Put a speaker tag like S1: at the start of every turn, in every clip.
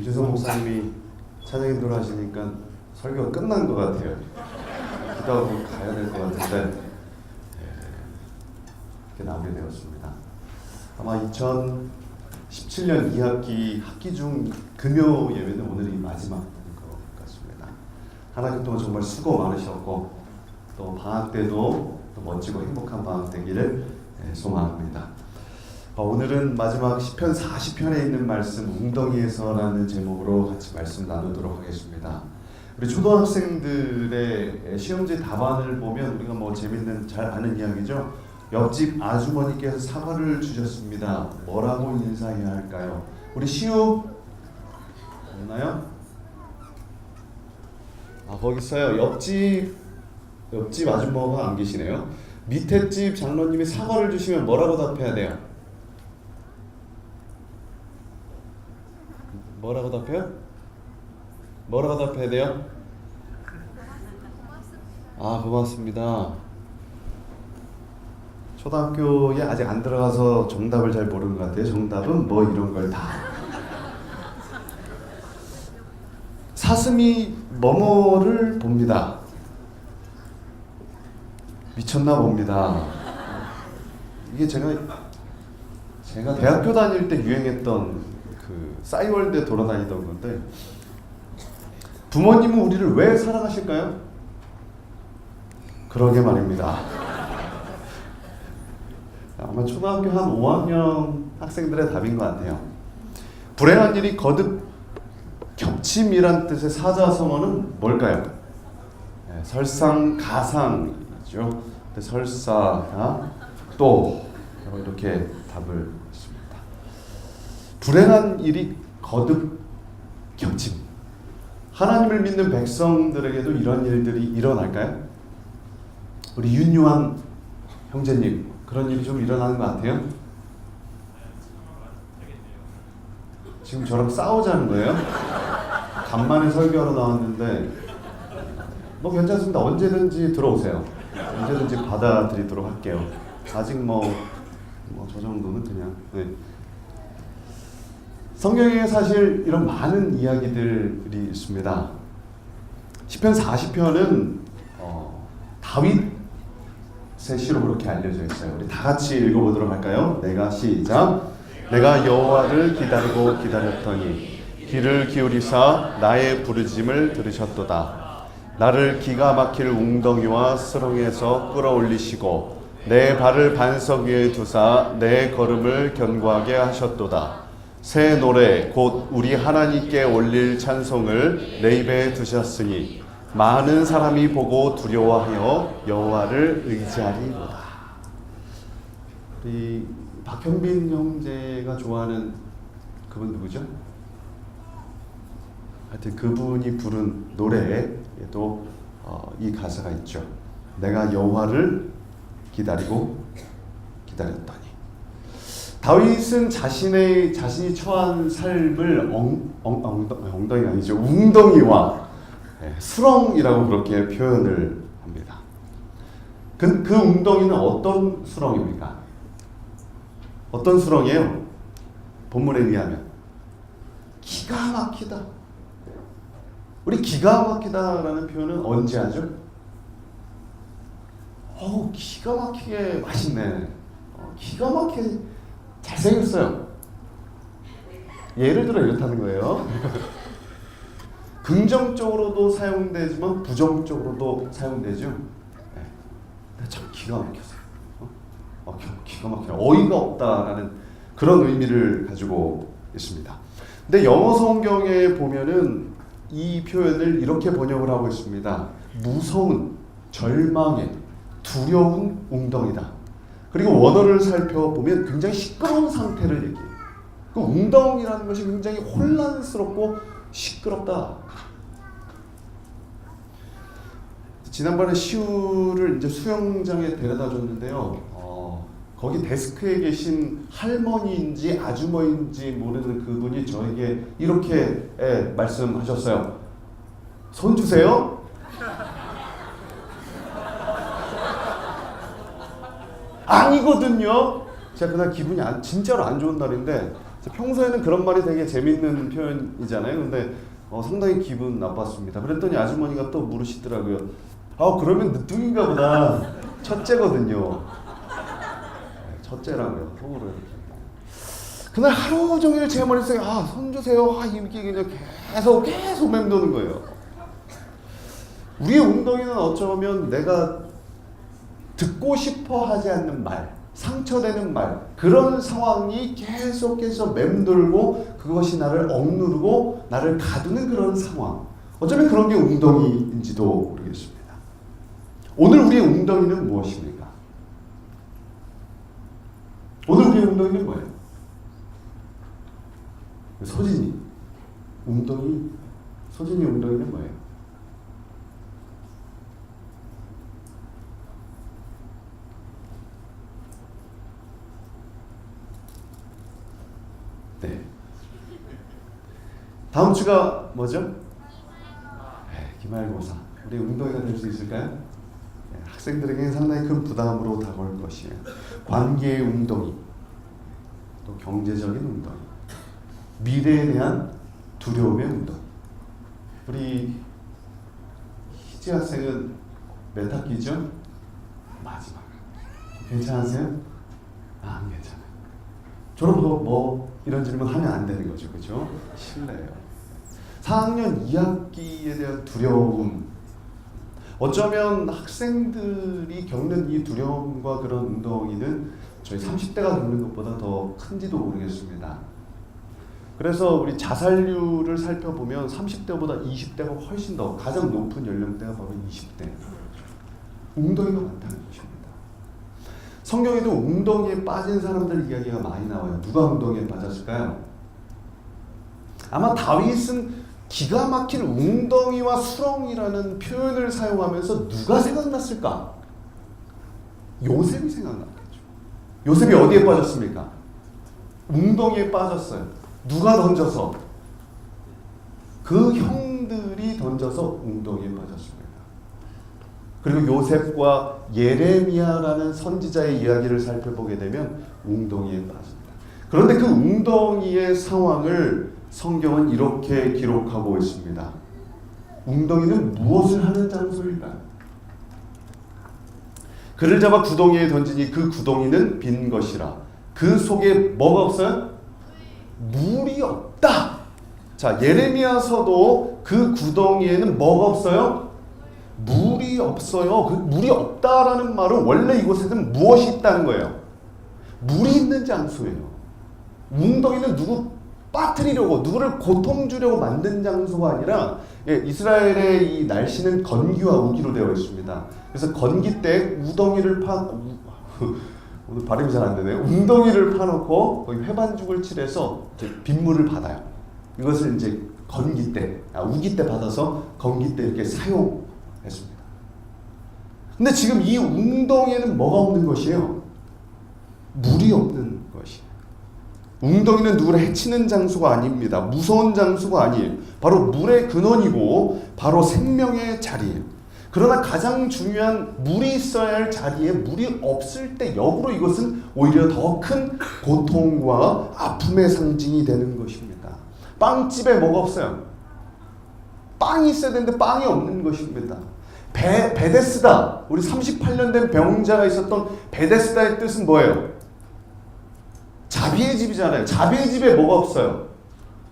S1: 김주성 목사님이 찬양 인도를 하시니까 설교가 끝난 것 같아요. 기도하고 가야 될 것 같은데 이렇게 나오게 되었습니다. 아마 2017년 2학기 학기 중 금요 예배는 오늘이 마지막인 것 같습니다. 한 학기 동안 정말 수고 많으셨고 또 방학 때도 또 멋지고 행복한 방학 되기를 소망합니다. 오늘은 마지막 시편 40편에 있는 말씀 웅덩이에서라는 제목으로 같이 말씀 나누도록 하겠습니다. 우리 초등학생들의 시험지 답안을 보면 우리가 뭐 재밌는 잘 아는 이야기죠. 옆집 아주머니께서 사과를 주셨습니다. 뭐라고 인사해야 할까요? 우리 시우 없나요? 거기 있어요. 옆집 아주머니가 안 계시네요. 밑에 집 장로님이 사과를 주시면 뭐라고 답해야 돼요? 뭐라고 답해요? 뭐라고 답해야 돼요? 고맙습니다. 초등학교에 아직 안 들어가서 정답을 잘 모르는 것 같아요. 정답은 뭐 이런 걸 다. 사슴이 뭐뭐를 봅니다. 미쳤나 봅니다. 이게 제가 대학교 다닐 때 유행했던 그 싸이월드에 돌아다니던 건데, 부모님은 우리를 왜 사랑하실까요? 그러게 말입니다. 아마 초등학교 한 5학년 학생들의 답인 것 같아요. 불행한 일이 거듭 겹침이란 뜻의 사자성어는 뭘까요? 설상가상이죠. 설사, 또 이렇게 답을 했습니다. 불행한 일이 거듭 겹침. 하나님을 믿는 백성들에게도 이런 일들이 일어날까요? 우리 윤유한 형제님, 그런 일이 좀 일어나는 것 같아요? 지금 저랑 싸우자는 거예요? 간만에 설교하러 나왔는데 뭐 괜찮습니다. 언제든지 들어오세요. 언제든지 받아들이도록 할게요. 아직 저 정도는 그냥. 네. 성경에 사실 이런 많은 이야기들이 있습니다. 시편 40편은 다윗의 시로 그렇게 알려져 있어요. 우리 다 같이 읽어보도록 할까요? 시작. 내가 여호와를 기다리고 기다렸더니 귀를 기울이사 나의 부르짖음을 들으셨도다. 나를 기가 막힐 웅덩이와 수렁에서 끌어올리시고 내 발을 반석 위에 두사 내 걸음을 견고하게 하셨도다. 새 노래 곧 우리 하나님께 올릴 찬송을 내 입에 두셨으니 많은 사람이 보고 두려워하여 여호와를 의지하리로다. 우리 박현빈 형제가 좋아하는 그분 누구죠? 하여튼 그분이 부른 노래에도 이 가사가 있죠. 내가 여호와를 기다리고 기다렸더니. 다윗은 자신이 처한 삶을 엉덩이가 아니죠. 웅덩이와 수렁이라고 그렇게 표현을 합니다. 그 웅덩이는 어떤 수렁입니까? 어떤 수렁이에요? 본문에 의하면 기가 막히다. 우리 기가 막히다라는 표현은 언제 하죠? 기가 막히게 맛있네. 기가 막히게 잘생겼어요. 예를 들어 이렇다는 거예요. 긍정적으로도 사용되지만 부정적으로도 사용되죠. 참 기가 막혔어요. 기가 막혀. 어이가 없다라는 그런 의미를 가지고 있습니다. 근데 영어 성경에 보면은 이 표현을 이렇게 번역을 하고 있습니다. 무서운, 절망의, 두려운 웅덩이다. 그리고 원어를 살펴보면 굉장히 시끄러운 상태를 얘기해요. 그 웅덩이라는 것이 굉장히 혼란스럽고 시끄럽다. 지난번에 시우를 이제 수영장에 데려다 줬는데요. 거기 데스크에 계신 할머니인지 아주머니인지 모르는 그분이 저에게 이렇게 말씀하셨어요. 손 주세요. 아니거든요. 제가 그날 기분이 진짜로 안 좋은 날인데 평소에는 그런 말이 되게 재밌는 표현이잖아요. 근데 상당히 기분 나빴습니다. 그랬더니 아주머니가 또 물으시더라고요. 그러면 늦둥인가 보다. 첫째거든요. 첫째라고요. 속으로 이렇게. 그날 하루 종일 제 머릿속에 손 주세요. 이렇게 그냥 계속 맴도는 거예요. 우리의 웅덩이는 어쩌면 내가 듣고 싶어 하지 않는 말, 상처되는 말, 그런 상황이 계속해서 맴돌고 그것이 나를 억누르고 나를 가두는 그런 상황. 어쩌면 그런 게 웅덩이인지도 모르겠습니다. 오늘 우리의 웅덩이는 무엇입니까? 오늘 우리의 웅덩이는 뭐예요? 소진이 웅덩이는 뭐예요? 네. 다음 주가 뭐죠? 기말고사. 우리 웅덩이가 될 수 있을까요? 학생들에게는 상당히 큰 부담으로 다가올 것이에요. 관계의 웅덩이, 또 경제적인 웅덩이, 미래에 대한 두려움의 웅덩이. 우리 희지 학생은 몇 학기죠? 마지막. 괜찮으세요? 안 괜찮아요. 졸업하고 뭐 이런 질문 하면 안 되는 거죠. 그죠? 실례예요. 4학년 2학기에 대한 두려움. 어쩌면 학생들이 겪는 이 두려움과 그런 웅덩이는 저희 30대가 겪는 것보다 더 큰지도 모르겠습니다. 그래서 우리 자살률을 살펴보면 30대보다 20대가 훨씬 더 가장 높은 연령대가 바로 20대. 웅덩이가 많다는 것입니다. 성경에도 웅덩이에 빠진 사람들 이야기가 많이 나와요. 누가 웅덩이에 빠졌을까요? 아마 다윗은 기가 막힌 웅덩이와 수렁이라는 표현을 사용하면서 누가 생각났을까? 요셉이 생각났겠죠. 요셉이 어디에 빠졌습니까? 웅덩이에 빠졌어요. 누가 던져서? 그 형들이 던져서 웅덩이에 빠졌습니다. 그리고 요셉과 예레미야라는 선지자의 이야기를 살펴보게 되면 웅덩이에 빠집니다. 그런데 그 웅덩이의 상황을 성경은 이렇게 기록하고 있습니다. 웅덩이는 무엇을 하는 장소일까요? 그를 잡아 구덩이에 던지니 그 구덩이는 빈 것이라. 그 속에 뭐가 없어요? 물이 없다. 자, 예레미야서도 그 구덩이에는 뭐가 없어요? 물이 없어요. 그 물이 없다라는 말은 원래 이곳에는 무엇이 있다는 거예요? 물이 있는 장소예요. 웅덩이는 누구 빠뜨리려고, 누구를 고통 주려고 만든 장소가 아니라, 이스라엘의 이 날씨는 건기와 우기로 되어 있습니다. 그래서 건기 때 우덩이를 오늘 발음이 잘 안 되네요. 웅덩이를 파놓고 거기 회반죽을 칠해서 이제 빗물을 받아요. 이것을 이제 건기 때, 우기 때 받아서 건기 때 이렇게 사용했습니다. 근데 지금 이 웅덩이에는 뭐가 없는 것이에요? 물이 없는 것이에요. 웅덩이는 누구를 해치는 장소가 아닙니다. 무서운 장소가 아니에요. 바로 물의 근원이고 바로 생명의 자리예요. 그러나 가장 중요한 물이 있어야 할 자리에 물이 없을 때 역으로 이것은 오히려 더 큰 고통과 아픔의 상징이 되는 것입니다. 빵집에 뭐가 없어요? 빵이 있어야 되는데 빵이 없는 것입니다. 베데스다, 우리 38년 된 병자가 있었던 베데스다의 뜻은 뭐예요? 자비의 집이잖아요. 자비의 집에 뭐가 없어요?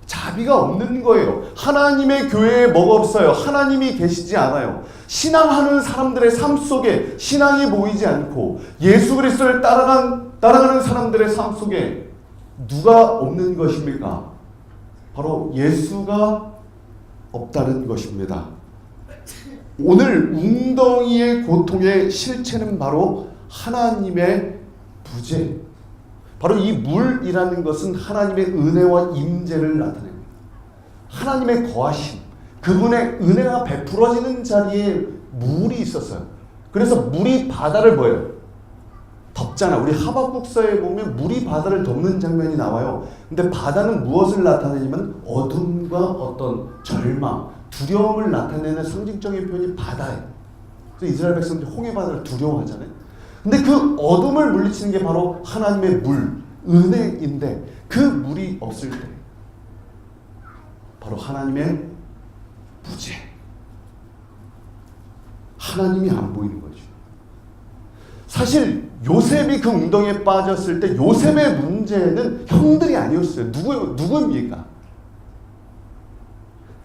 S1: 자비가 없는 거예요. 하나님의 교회에 뭐가 없어요? 하나님이 계시지 않아요. 신앙하는 사람들의 삶 속에 신앙이 보이지 않고 예수 그리스도를 따라가는 사람들의 삶 속에 누가 없는 것입니까? 바로 예수가 없다는 것입니다. 오늘 웅덩이의 고통의 실체는 바로 하나님의 부재. 바로 이 물이라는 것은 하나님의 은혜와 임재를 나타냅니다. 하나님의 거하심, 그분의 은혜가 베풀어지는 자리에 물이 있었어요. 그래서 물이 바다를 뭐예요? 덮잖아. 우리 하박국서에 보면 물이 바다를 덮는 장면이 나와요. 근데 바다는 무엇을 나타내냐면 어둠과 어떤 절망, 두려움을 나타내는 상징적인 표현이 바다예요. 그래서 이스라엘 백성들이 홍해 바다를 두려워하잖아요. 근데 그 어둠을 물리치는 게 바로 하나님의 물, 은혜인데 그 물이 없을 때 바로 하나님의 부재, 하나님이 안 보이는 거죠. 사실 요셉이 그 웅덩이에 빠졌을 때 요셉의 문제는 형들이 아니었어요. 누구입니까?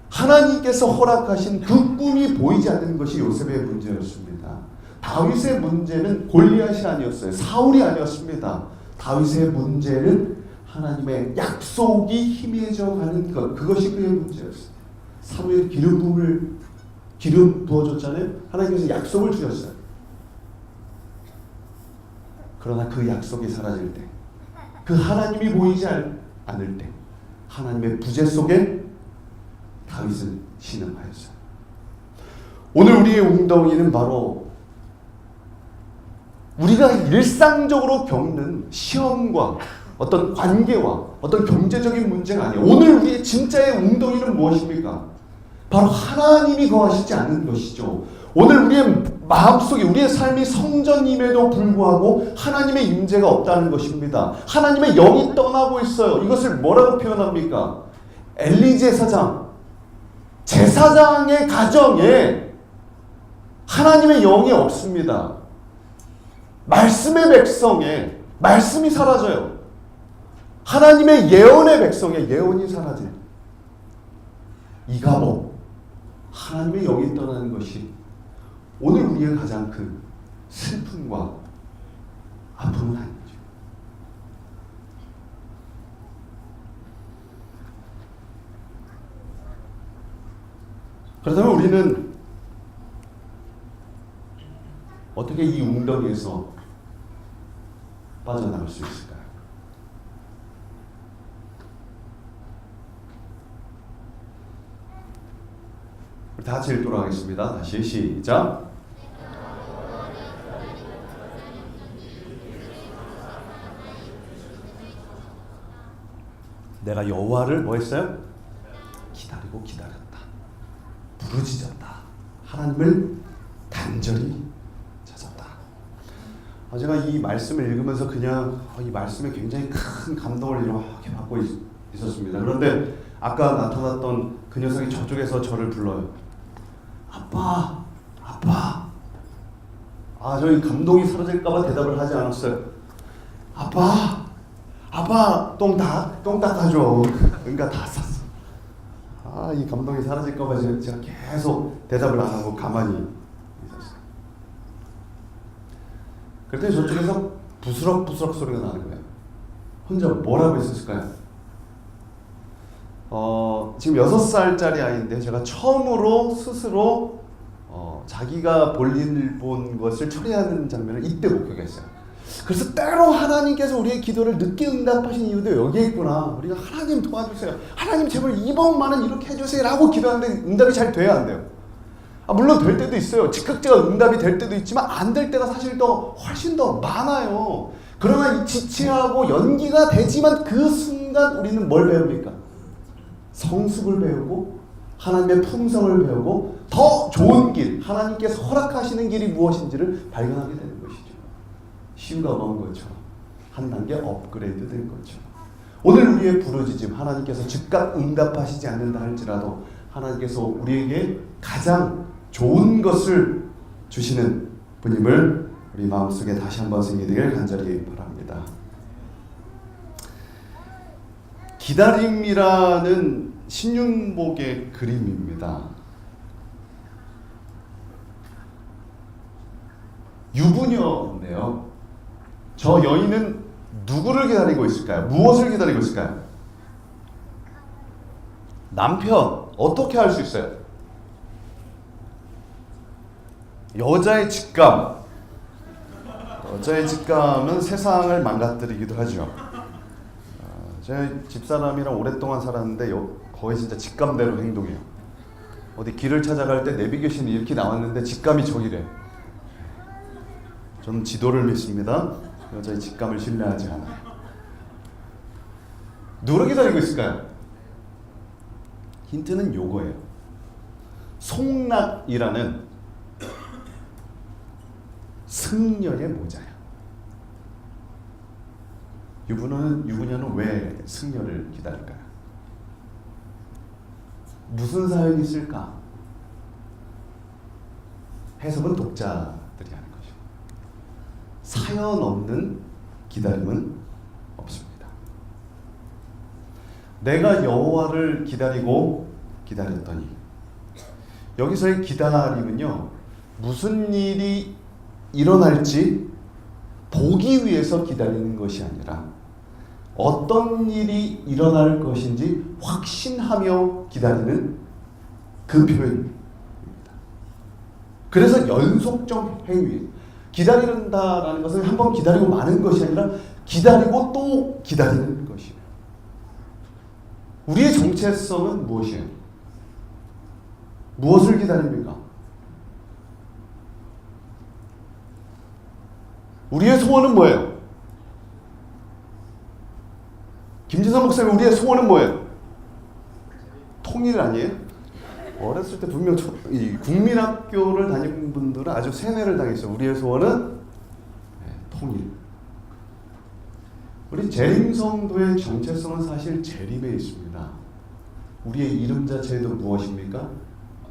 S1: 하나님께서 허락하신 그 꿈이 보이지 않는 것이 요셉의 문제였습니다. 다윗의 문제는 골리앗이 아니었어요. 사울이 아니었습니다. 다윗의 문제는 하나님의 약속이 희미해져 가는 것, 그것이 그의 문제였어요. 사무엘 기름 부어줬잖아요. 하나님께서 약속을 주셨어요. 그러나 그 약속이 사라질 때, 그 하나님이 보이지 않을 때, 하나님의 부재 속에 다윗은 신음하였어요. 오늘 우리의 웅덩이는 바로 우리가 일상적으로 겪는 시험과 어떤 관계와 어떤 경제적인 문제가 아니에요. 오늘 우리의 진짜의 웅덩이는 무엇입니까? 바로 하나님이 거하시지 않는 것이죠. 오늘 우리의 마음속에 우리의 삶이 성전임에도 불구하고 하나님의 임재가 없다는 것입니다. 하나님의 영이 떠나고 있어요. 이것을 뭐라고 표현합니까? 엘리 제사장의 가정에 하나님의 영이 없습니다. 말씀의 백성에 말씀이 사라져요. 하나님의 예언의 백성에 예언이 사라져요. 이가복, 하나님의 영이 떠나는 것이 오늘 우리의 가장 큰 슬픔과 아픔은 아니죠. 그렇다면 우리는 어떻게 이 웅덩이에서 빠져나갈 수 있을까요? 우리 다 같이 읽도록 하겠습니다. 다시 시작. 내가 여호와를 뭐 했어요? 기다리고 기다렸다. 부르짖었다. 하나님을 간절히 찾았다. 제가 이 말씀을 읽으면서 그냥 이 말씀에 굉장히 큰 감동을 이렇게 받고 있었습니다. 그런데 아까 나타났던 그 녀석이 저쪽에서 저를 불러요. 아빠, 아빠. 저희 감동이 사라질까봐 대답을 하지 않았어요. 아빠, 아빠 똥 닦아줘. 그러니까 다 쌌어. 이 감동이 사라질까봐 제가 계속 대답을 안 하고 가만히 있었어요. 그랬더니 저쪽에서 부스럭부스럭 소리가 나는 거예요. 혼자 뭐라고 했었을까요? 지금 6살짜리 아이인데 제가 처음으로 스스로 자기가 볼일 본 것을 처리하는 장면을 이때 목격했어요. 그래서 때로 하나님께서 우리의 기도를 늦게 응답하신 이유도 여기에 있구나. 우리가 하나님 도와주세요. 하나님 제발 이번만은 이렇게 해주세요 라고 기도하는데 응답이 잘 돼야 안 돼요. 물론 될 때도 있어요. 즉각적으로 응답이 될 때도 있지만 안 될 때가 사실 훨씬 더 많아요. 그러나 이 지체하고 연기가 되지만 그 순간 우리는 뭘 배웁니까? 성숙을 배우고 하나님의 품성을 배우고 더 좋은 길, 하나님께서 허락하시는 길이 무엇인지를 발견하게 되는 것이죠. 시우가 먹은 것처럼 한 단계 업그레이드 된 거죠. 오늘 우리의 부르짖음, 하나님께서 즉각 응답하시지 않는다 할지라도 하나님께서 우리에게 가장 좋은 것을 주시는 분임을 우리 마음속에 다시 한번 새기기를 간절히 바랍니다. 기다림이라는 신윤복의 그림입니다. 유부녀인데요. 저 여인은 누구를 기다리고 있을까요? 무엇을 기다리고 있을까요? 남편. 어떻게 할 수 있어요? 여자의 직감. 여자의 직감은 세상을 망가뜨리기도 하죠. 제 집사람이랑 오랫동안 살았는데 거의 진짜 직감대로 행동해요. 어디 길을 찾아갈 때 내비게이션이 이렇게 나왔는데 직감이 저기래. 저는 지도를 믿습니다. 여자의 직감을 신뢰하지 않아요. 누구를 기다리고 있을까요? 힌트는 요거예요. 송락이라는 승려의 모자예요. 유부녀는 왜 승려를 기다릴까요? 무슨 사연이 있을까? 해석은 독자들이 하는 것이고, 사연 없는 기다림은 없습니다. 내가 여호와를 기다렸더니, 여기서의 기다림은요, 무슨 일이 일어날지 보기 위해서 기다리는 것이 아니라 어떤 일이 일어날 것인지 확신하며 기다리는 그 표현입니다. 그래서 연속적 행위, 기다린다라는 것은 한번 기다리고 마는 것이 아니라 기다리고 또 기다리는 것이에요. 우리의 정체성은 무엇이에요? 무엇을 기다립니까? 우리의 소원은 뭐예요? 김진선 목사님, 우리의 소원은 뭐예요? 통일 아니에요? 어렸을 때 분명 이 국민학교를 다닌 분들은 아주 세뇌를 당했어요. 우리의 소원은 통일. 우리 재림성도의 정체성은 사실 재림에 있습니다. 우리의 이름 자체도 무엇입니까?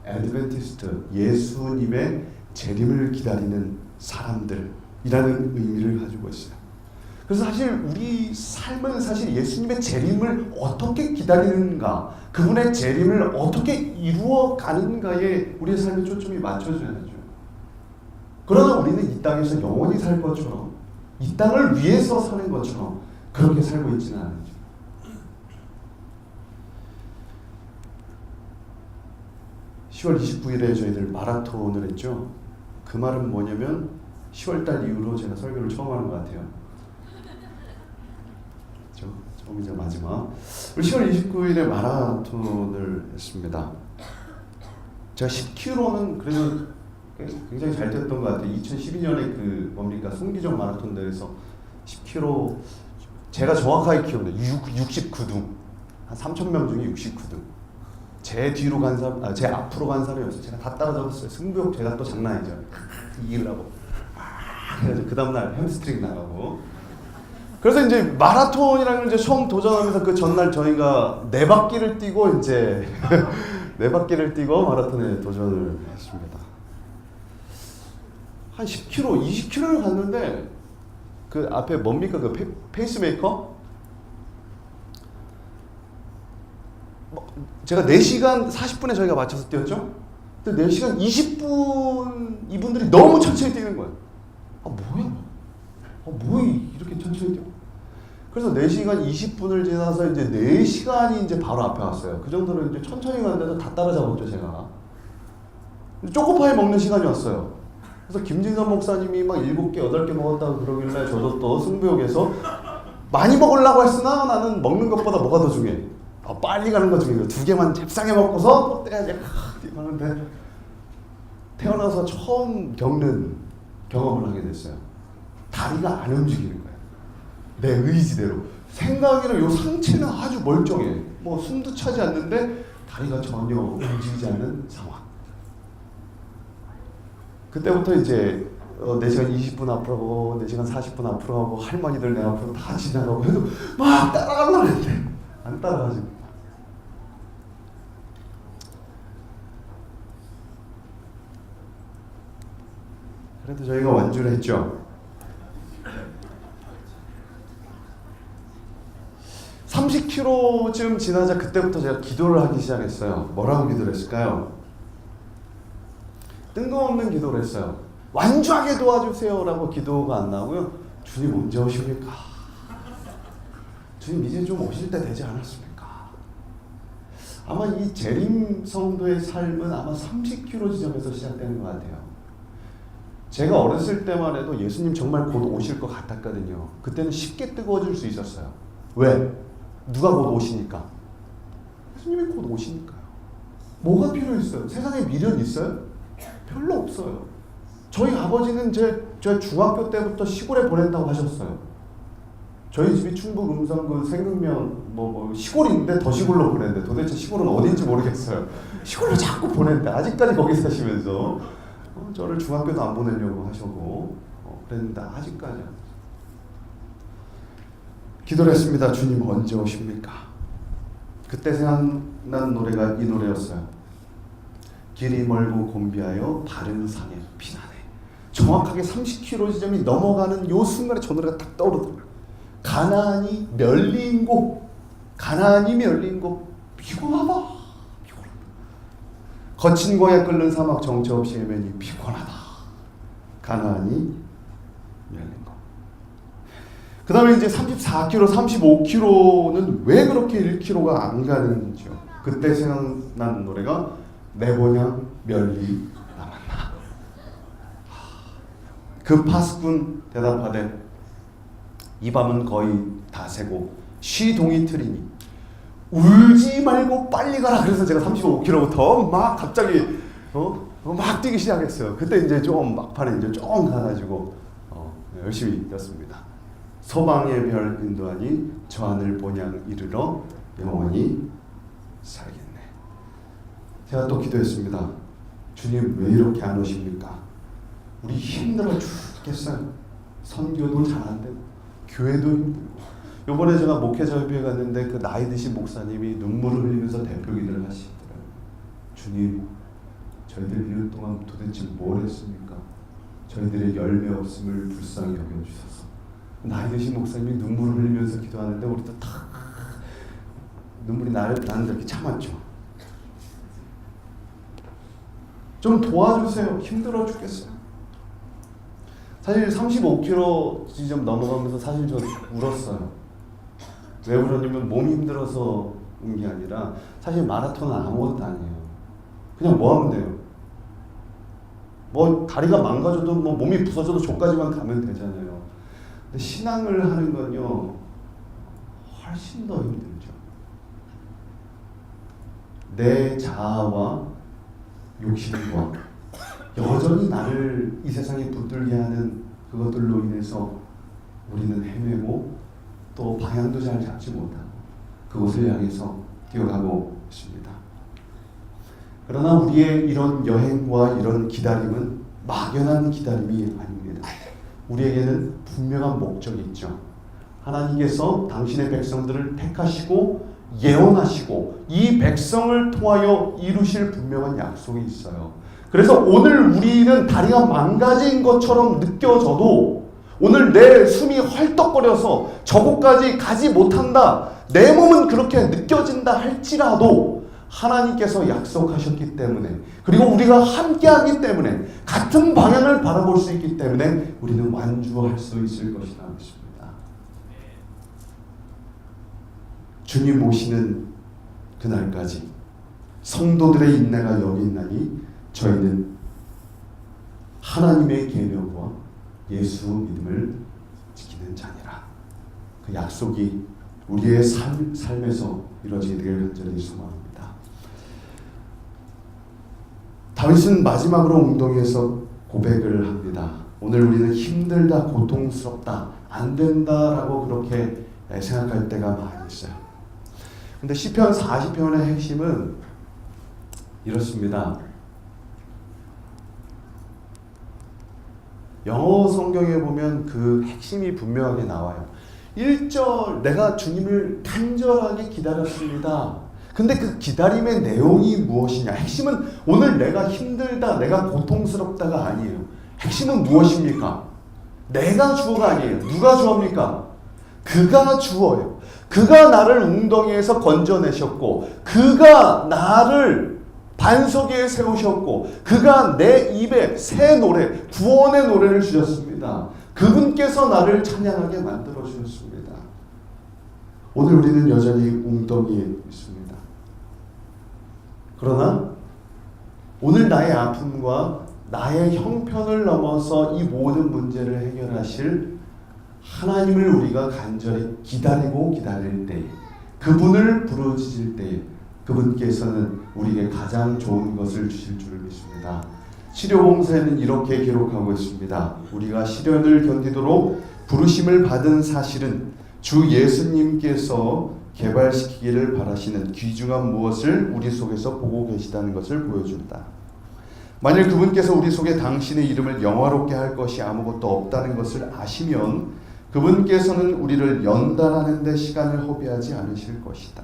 S1: 애드벤티스트, 예수님의 재림을 기다리는 사람들이라는 의미를 가지고 있어요. 그래서 사실 우리 삶은 사실 예수님의 재림을 어떻게 기다리는가, 그분의 재림을 어떻게 이루어 가는가에 우리의 삶의 초점이 맞춰져야죠. 그러나 우리는 이 땅에서 영원히 살 것처럼, 이 땅을 위해서 사는 것처럼 그렇게 살고 있지는 않죠. (10월 29일에) 저희들 마라톤을 했죠. 그 말은 뭐냐면 10월달 이후로 제가 설교를 처음 하는 것 같아요. 처음이자 마지막. 우리 10월 29일에 마라톤을 했습니다. 제가 10km는 그래도 굉장히 잘 됐던 것 같아요. 2012년에 그 뭡니까 송기정 마라톤 대회에서 10km 제가 정확하게 기억나요. 69등. 한 3,000명 중에 69등. 제 뒤로 간 사람, 제 앞으로 간 사람이 없어요. 제가 다 따라잡았어요. 승부욕 제가 또 장난 아니죠. 이기려고. 그래서 그 다음날 햄스트링 나가고. 그래서 이제 마라톤이라는 걸 이제 처음 도전하면서 그 전날 저희가 4바퀴를 뛰고 이제 4바퀴를 뛰고 마라톤에 도전을 했습니다. 한 10km, 20km를 갔는데 그 앞에 뭡니까 그 페이스메이커? 제가 4시간 40분에 저희가 맞춰서 뛰었죠? 근데 4시간 20분 이분들이 너무 천천히 뛰는 거예요. 뭐야 이렇게 천천히 뛰어? 그래서 4시간 20분을 지나서 이제 4시간이 이제 바로 앞에 왔어요. 그 정도로 이제 천천히 가는데도 다 따라잡았죠, 제가. 초코파이 먹는 시간이 왔어요. 그래서 김진선 목사님이 막 7개, 8개 먹었다고 그러길래 저도 또 승부욕에서 많이 먹으려고 했으나 나는 먹는 것보다 뭐가 더 중요해? 빨리 가는 거 중요해요. 2개만 잽싸게 먹고서 또 떼야지 하는데 태어나서 처음 겪는 경험을 하게 됐어요. 다리가 안 움직이는 거예요. 내 의지대로. 생각이랑 요 상체는 아주 멀쩡해. 뭐 숨도 차지 않는데 다리가 전혀 움직이지 않는 상황. 그때부터 이제 4시간 20분 앞으로 가고 4시간 40분 앞으로 가고 할머니들 내 앞으로 다 지나가고 해도 막 따라가려고 했는데 안 따라가지. 그래도 저희가 완주를 했죠. 30km쯤 지나자 그때부터 제가 기도를 하기 시작했어요. 뭐라고 기도를 했을까요? 뜬금없는 기도를 했어요. 완주하게 도와주세요 라고 기도가 안 나오고요. 주님 언제 오십니까? 주님 이제 좀 오실 때 되지 않았습니까? 아마 이 재림 성도의 삶은 아마 30km 지점에서 시작되는 것 같아요. 제가 어렸을 때만 해도 예수님 정말 곧 오실 것 같았거든요. 그때는 쉽게 뜨거워질 수 있었어요. 왜? 누가 곧 오시니까? 예수님이 곧 오시니까요. 뭐가 필요했어요? 세상에 미련 있어요? 별로 없어요. 저희 아버지는 제 중학교 때부터 시골에 보낸다고 하셨어요. 저희 집이 충북 음성 그 생흥면 시골인데 더 시골로 보냈는데 도대체 시골은 어딘지 모르겠어요. 시골로 자꾸 보냈는데 아직까지 거기 사시면서 저를 중학교도 안 보내려고 하시고 그랬는데 아직까지 기도를 했습니다. 주님 언제 오십니까? 그때 생각난 노래가 이 노래였어요. 길이 멀고 곤비하여 바른 산에 피나네. 정확하게 30km 지점이 넘어가는 요 순간에 저 노래가 딱 떠오르더라고요. 가나안이 멸린 곳, 가나안이 멸린 곳, 피곤하다. 피곤하다. 거친 광야 끓는 사막 정처 없이 헤매니 피곤하다. 가나안이 멸린 곳. 그 다음에 이제 34km, 35km는 왜 그렇게 1km가 안 가는지요. 그때 생각나는 노래가 내 본향 멸리 남았나. 그 파수꾼 대답하되 이 밤은 거의 다 새고 쉬동이 트리니 울지 말고 빨리 가라. 그래서 제가 35km부터 막 갑자기 막 뛰기 시작했어요. 그때 이제 좀 막판에 이제 좀 가가지고 열심히 뛰었습니다. 소방의 별 인도하니 저 하늘 본향 이르러 영원히 살겠네. 제가 또 기도했습니다. 주님 왜 이렇게 안 오십니까? 우리 힘들어 죽겠어요. 선교도 잘 안 되고 교회도 힘들고. 요번에 제가 목회자협의회 갔는데 그 나이 드신 목사님이 눈물을 흘리면서 대표 기도를 하시더라고요. 주님 저희들 1년 동안 도대체 뭘 했습니까? 저희들의 열매 없음을 불쌍히 여겨주셔서. 나이 드신 목사님이 눈물을 흘리면서 기도하는데 우리도 다 눈물이 나는데 이렇게 참았죠. 좀 도와주세요. 힘들어 죽겠어요. 사실 35km 지점 넘어가면서 사실 저 울었어요. 왜 울었냐면 몸이 힘들어서 운 게 아니라 사실 마라톤은 아무것도 아니에요. 그냥 뭐 하면 돼요? 뭐 다리가 망가져도 뭐 몸이 부서져도 저까지만 가면 되잖아요. 근데 신앙을 하는 건요 훨씬 더 힘들죠. 내 자아와 욕심과 여전히 나를 이 세상에 붙들게 하는 그것들로 인해서 우리는 헤매고 또 방향도 잘 잡지 못하고 그곳을 향해서 뛰어가고 있습니다. 그러나 우리의 이런 여행과 이런 기다림은 막연한 기다림이 아닙니다. 우리에게는 분명한 목적이 있죠. 하나님께서 당신의 백성들을 택하시고 예언하시고 이 백성을 통하여 이루실 분명한 약속이 있어요. 그래서 오늘 우리는 다리가 망가진 것처럼 느껴져도 오늘 내 숨이 헐떡거려서 저곳까지 가지 못한다. 내 몸은 그렇게 느껴진다 할지라도 하나님께서 약속하셨기 때문에 그리고 우리가 함께하기 때문에 같은 방향을 바라볼 수 있기 때문에 우리는 완주할 수 있을 것이라 믿습니다. 주님 오시는 그날까지 성도들의 인내가 여기 있나니 저희는 하나님의 계명과 예수 믿음을 지키는 자니라. 그 약속이 우리의 삶에서 이루어지기를 간절히 소망합니다. 다윗은 마지막으로 웅덩이에서 고백을 합니다. 오늘 우리는 힘들다, 고통스럽다, 안 된다라고 그렇게 생각할 때가 많이 있어요. 근데 시편 40편의 핵심은 이렇습니다. 영어 성경에 보면 그 핵심이 분명하게 나와요. 1절 내가 주님을 간절하게 기다렸습니다. 근데 그 기다림의 내용이 무엇이냐? 핵심은 오늘 내가 힘들다, 내가 고통스럽다가 아니에요. 핵심은 무엇입니까? 내가 주어가 아니에요. 누가 주어입니까? 그가 주어예요. 그가 나를 웅덩이에서 건져내셨고 그가 나를 반석 위에 세우셨고 그가 내 입에 새 노래, 구원의 노래를 주셨습니다. 그분께서 나를 찬양하게 만들어 주셨습니다. 오늘 우리는 여전히 웅덩이에 있습니다. 그러나 오늘 나의 아픔과 나의 형편을 넘어서 이 모든 문제를 해결하실 하나님을 우리가 간절히 기다리고 기다릴 때, 그분을 부르짖을 때 그분께서는 우리에게 가장 좋은 것을 주실 줄을 믿습니다. 시료봉사에는 이렇게 기록하고 있습니다. 우리가 시련을 견디도록 부르심을 받은 사실은 주 예수님께서 개발시키기를 바라시는 귀중한 무엇을 우리 속에서 보고 계시다는 것을 보여준다. 만일 그분께서 우리 속에 당신의 이름을 영화롭게 할 것이 아무것도 없다는 것을 아시면 그분께서는 우리를 연단하는 데 시간을 허비하지 않으실 것이다.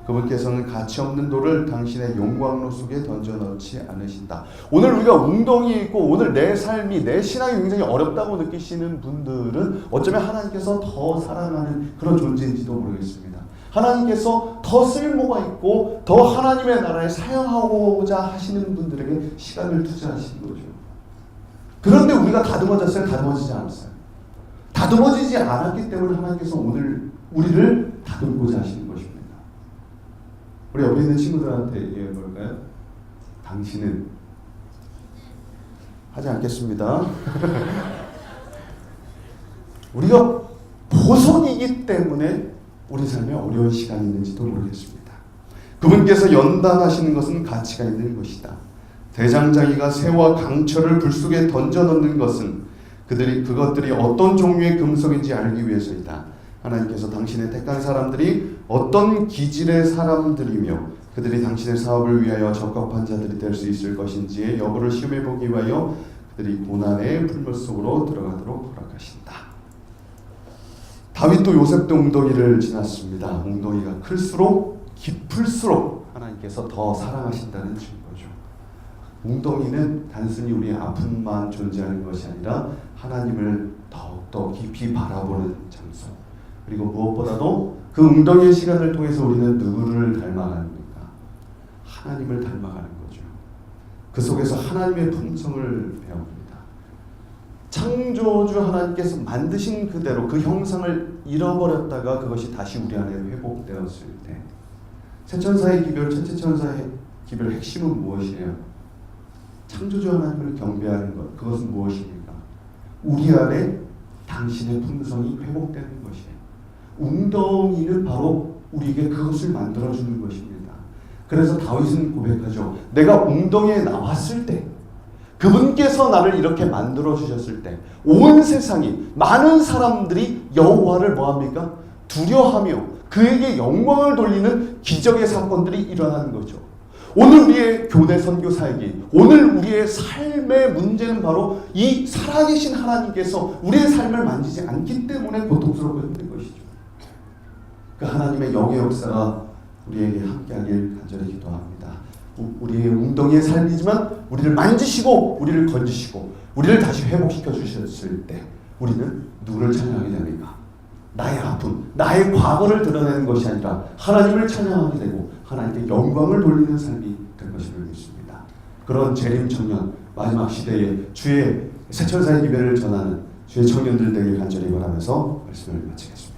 S1: 그분께서는 가치없는 돌을 당신의 용광로 속에 던져넣지 않으신다. 오늘 우리가 웅덩이에 있고 오늘 내 삶이 내 신앙이 굉장히 어렵다고 느끼시는 분들은 어쩌면 하나님께서 더 사랑하는 그런 존재인지도 모르겠습니다. 하나님께서 더 쓸모가 있고 더 하나님의 나라에 사용하고자 하시는 분들에게 시간을 투자하신 거죠. 그런데 우리가 다듬어졌어요? 다듬어지지 않았어요? 다듬어지지 않았기 때문에 하나님께서 오늘 우리를 다듬고자 하시는 것입니다. 우리 옆에 있는 친구들한테 얘기해 볼까요? 당신은 하지 않겠습니다. 우리가 보석이기 때문에 우리 삶에 어려운 시간이 있는지도 모르겠습니다. 그분께서 연단하시는 것은 가치가 있는 것이다. 대장장이가 새와 강철을 불 속에 던져 넣는 것은 그것들이 어떤 종류의 금속인지 알기 위해서이다. 하나님께서 당신의 택한 사람들이 어떤 기질의 사람들이며 그들이 당신의 사업을 위하여 적합한 자들이 될 수 있을 것인지의 여부를 시험해 보기 위하여 그들이 고난의 풀물 속으로 들어가도록 허락하신다. 다윗도 요셉도 웅덩이를 지났습니다. 웅덩이가 클수록 깊을수록 하나님께서 더 사랑하신다는 증거죠. 웅덩이는 단순히 우리의 아픔만 존재하는 것이 아니라 하나님을 더욱더 깊이 바라보는 장소. 그리고 무엇보다도 그 웅덩이의 시간을 통해서 우리는 누구를 닮아갑니까? 하나님을 닮아가는 거죠. 그 속에서 하나님의 품성을 배웁니다. 창조주 하나님께서 만드신 그대로 그 형상을 잃어버렸다가 그것이 다시 우리 안에 회복되었을 때 세천사의 기별, 천체천사의 기별 핵심은 무엇이에요? 창조주 하나님을 경배하는 것. 그것은 무엇입니까? 우리 안에 당신의 품성이 회복되는 것이에요. 웅덩이는 바로 우리에게 그것을 만들어주는 것입니다. 그래서 다윗은 고백하죠. 내가 웅덩이에 나왔을 때 그분께서 나를 이렇게 만들어주셨을 때 온 세상이 많은 사람들이 여호와를 뭐합니까? 두려워하며 그에게 영광을 돌리는 기적의 사건들이 일어나는 거죠. 오늘 우리의 교대 선교 사역이 오늘 우리의 삶의 문제는 바로 이 살아계신 하나님께서 우리의 삶을 만지지 않기 때문에 고통스럽고 힘든 것이죠. 그 하나님의 영의 역사가 우리에게 함께하길 간절히 기도합니다. 우리의 웅덩이의 삶이지만 우리를 만지시고 우리를 건지시고 우리를 다시 회복시켜 주셨을 때 우리는 누구를 찬양하게 됩니까? 나의 아픔, 나의 과거를 드러내는 것이 아니라 하나님을 찬양하게 되고 하나님께 영광을 돌리는 삶이 될 것을 믿습니다. 그런 재림 청년 마지막 시대에 주의 세천사의 기별을 전하는 주의 청년들 되길 간절히 바라면서 말씀을 마치겠습니다.